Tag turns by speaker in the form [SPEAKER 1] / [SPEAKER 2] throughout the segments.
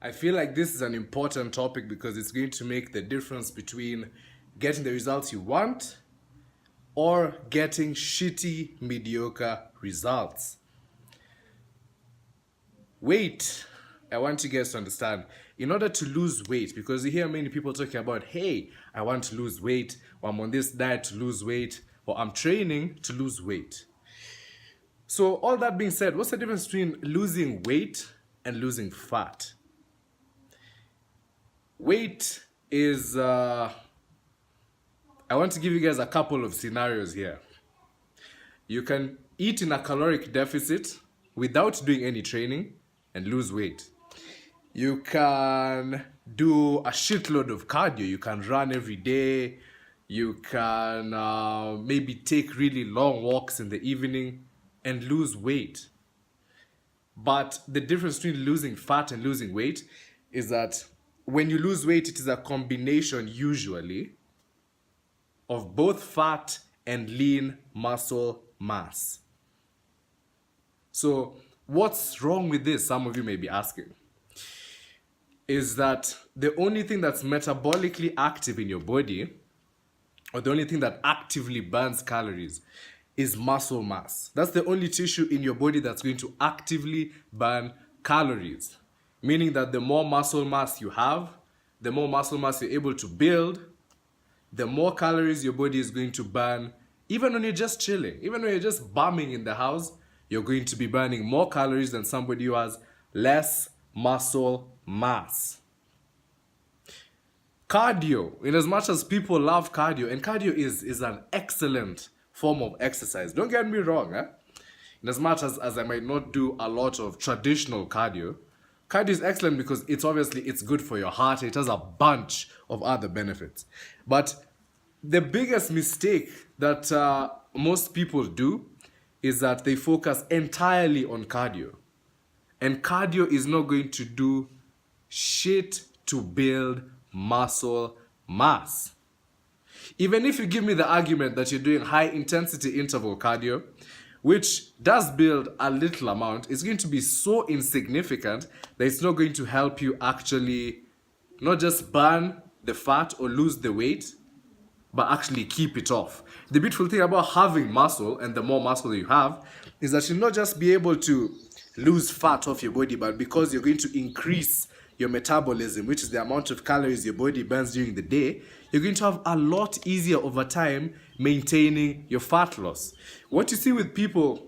[SPEAKER 1] I feel like this is an important topic because it's going to make the difference between getting the results you want or getting shitty, mediocre results. Weight. I want you guys to understand. In order to lose weight, because you hear many people talking about, hey, I want to lose weight, or I'm on this diet to lose weight, or I'm training to lose weight. So all that being said, what's the difference between losing weight and losing fat? Weight is, I want to give you guys a couple of scenarios here. You can eat in a caloric deficit without doing any training and lose weight. You can do a shitload of cardio. You can run every day. You can maybe take really long walks in the evening and lose weight. But the difference between losing fat and losing weight is that when you lose weight, it is a combination usually of both fat and lean muscle mass. So what's wrong with this, some of you may be asking, is that the only thing that's metabolically active in your body, or the only thing that actively burns calories, is muscle mass. That's the only tissue in your body that's going to actively burn calories. Meaning that the more muscle mass you have, the more muscle mass you're able to build, the more calories your body is going to burn. Even when you're just chilling, even when you're just bumming in the house, you're going to be burning more calories than somebody who has less muscle mass. Cardio, in as much as people love cardio, and cardio is an excellent form of exercise. Don't get me wrong, in as much as I might not do a lot of traditional cardio, cardio is excellent because it's good for your heart. It has a bunch of other benefits. But the biggest mistake that most people do is that they focus entirely on cardio. And cardio is not going to do shit to build muscle mass. Even if you give me the argument that you're doing high intensity interval cardio, which does build a little amount, it's going to be so insignificant that it's not going to help you actually not just burn the fat or lose the weight, but actually keep it off. The beautiful thing about having muscle, and the more muscle you have, is that you'll not just be able to lose fat off your body, but because you're going to increase your metabolism, which is the amount of calories your body burns during the day, you're going to have a lot easier over time maintaining your fat loss. What you see with people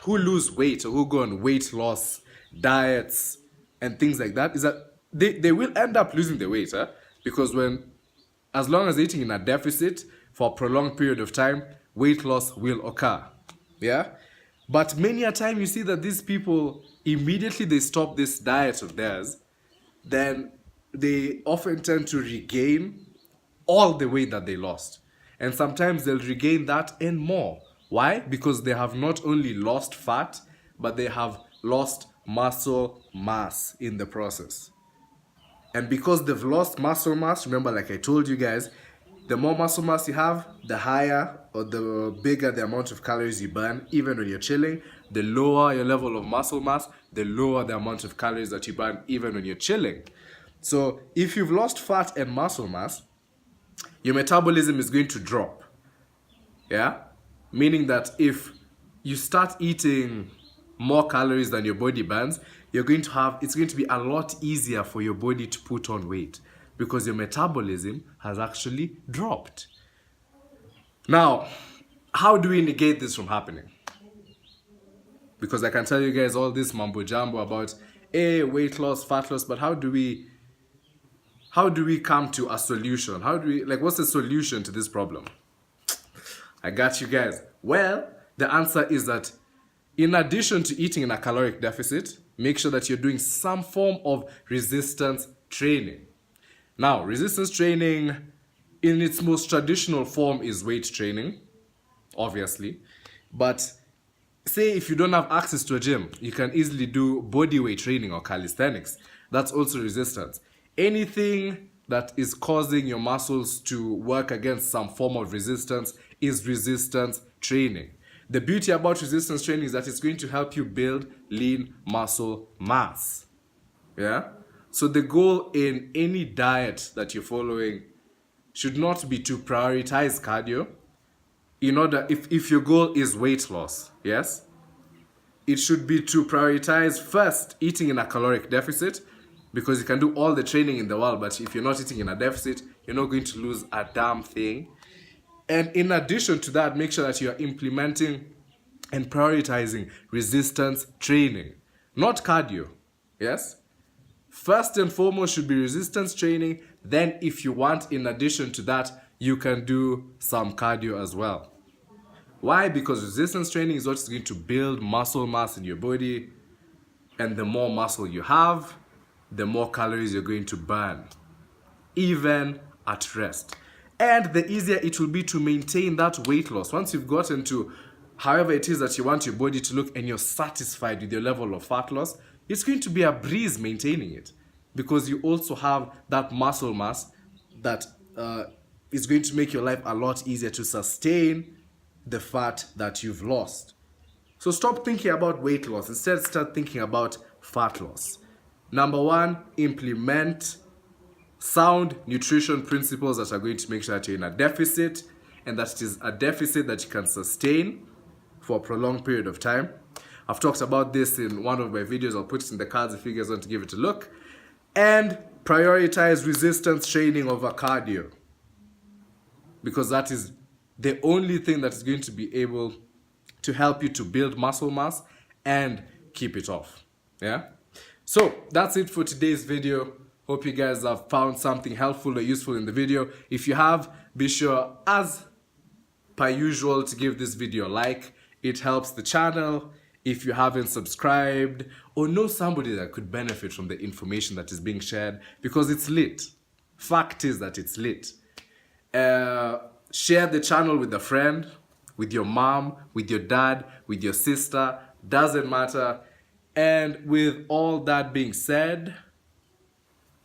[SPEAKER 1] who lose weight or who go on weight loss diets and things like that is that they will end up losing the weight, because as long as they're eating in a deficit for a prolonged period of time, weight loss will occur. Yeah? But many a time you see that these people, immediately they stop this diet of theirs, then they often tend to regain all the weight that they lost. And sometimes they'll regain that and more. Why? Because they have not only lost fat, but they have lost muscle mass in the process. And because they've lost muscle mass, remember, like I told you guys, the more muscle mass you have, the higher or the bigger the amount of calories you burn, even when you're chilling. The lower your level of muscle mass, the lower the amount of calories that you burn, even when you're chilling. So if you've lost fat and muscle mass, your metabolism is going to drop. Yeah? Meaning that if you start eating more calories than your body burns, it's going to be a lot easier for your body to put on weight because your metabolism has actually dropped. Now, how do we negate this from happening? Because I can tell you guys all this mumbo jumbo about weight loss, fat loss, but how do we come to a solution? What's the solution to this problem? I got you guys. Well, the answer is that in addition to eating in a caloric deficit, make sure that you're doing some form of resistance training. Now, resistance training in its most traditional form is weight training, obviously. But say if you don't have access to a gym, you can easily do body weight training or calisthenics. That's also resistance. Anything that is causing your muscles to work against some form of resistance is resistance training. The beauty about resistance training is that it's going to help you build lean muscle mass. Yeah? So the goal in any diet that you're following should not be to prioritize cardio. In order, if your goal is weight loss, yes, it should be to prioritize first eating in a caloric deficit, because you can do all the training in the world, but if you're not eating in a deficit, you're not going to lose a damn thing. And in addition to that, make sure that you are implementing and prioritizing resistance training, not cardio. Yes? First and foremost should be resistance training. Then if you want, in addition to that, you can do some cardio as well. Why? Because resistance training is what's going to build muscle mass in your body. And the more muscle you have, the more calories you're going to burn, even at rest. And the easier it will be to maintain that weight loss. Once you've gotten to however it is that you want your body to look and you're satisfied with your level of fat loss, it's going to be a breeze maintaining it, because you also have that muscle mass that is going to make your life a lot easier to sustain the fat that you've lost. So stop thinking about weight loss. Instead, start thinking about fat loss. Number one, implement sound nutrition principles that are going to make sure that you're in a deficit, and that it is a deficit that you can sustain for a prolonged period of time. I've talked about this in one of my videos. I'll put it in the cards if you guys want to give it a look. And prioritize resistance training over cardio, because that is the only thing that is going to be able to help you to build muscle mass and keep it off. Yeah? So that's it for today's video. Hope you guys have found something helpful or useful in the video. If you have, be sure, as per usual, to give this video a like. It helps the channel. If you haven't subscribed or know somebody that could benefit from the information that is being shared, because it's lit. Fact is that it's lit. Share the channel with a friend, with your mom, with your dad, with your sister, doesn't matter. And with all that being said,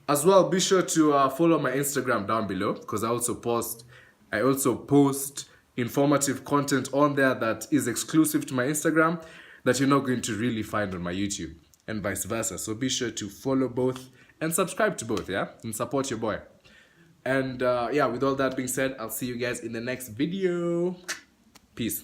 [SPEAKER 1] as well, be sure to follow my Instagram down below, because I also post informative content on there that is exclusive to my Instagram that you're not going to really find on my YouTube, and vice versa. So be sure to follow both and subscribe to both, yeah? And support your boy. And yeah, with all that being said, I'll see you guys in the next video. Peace.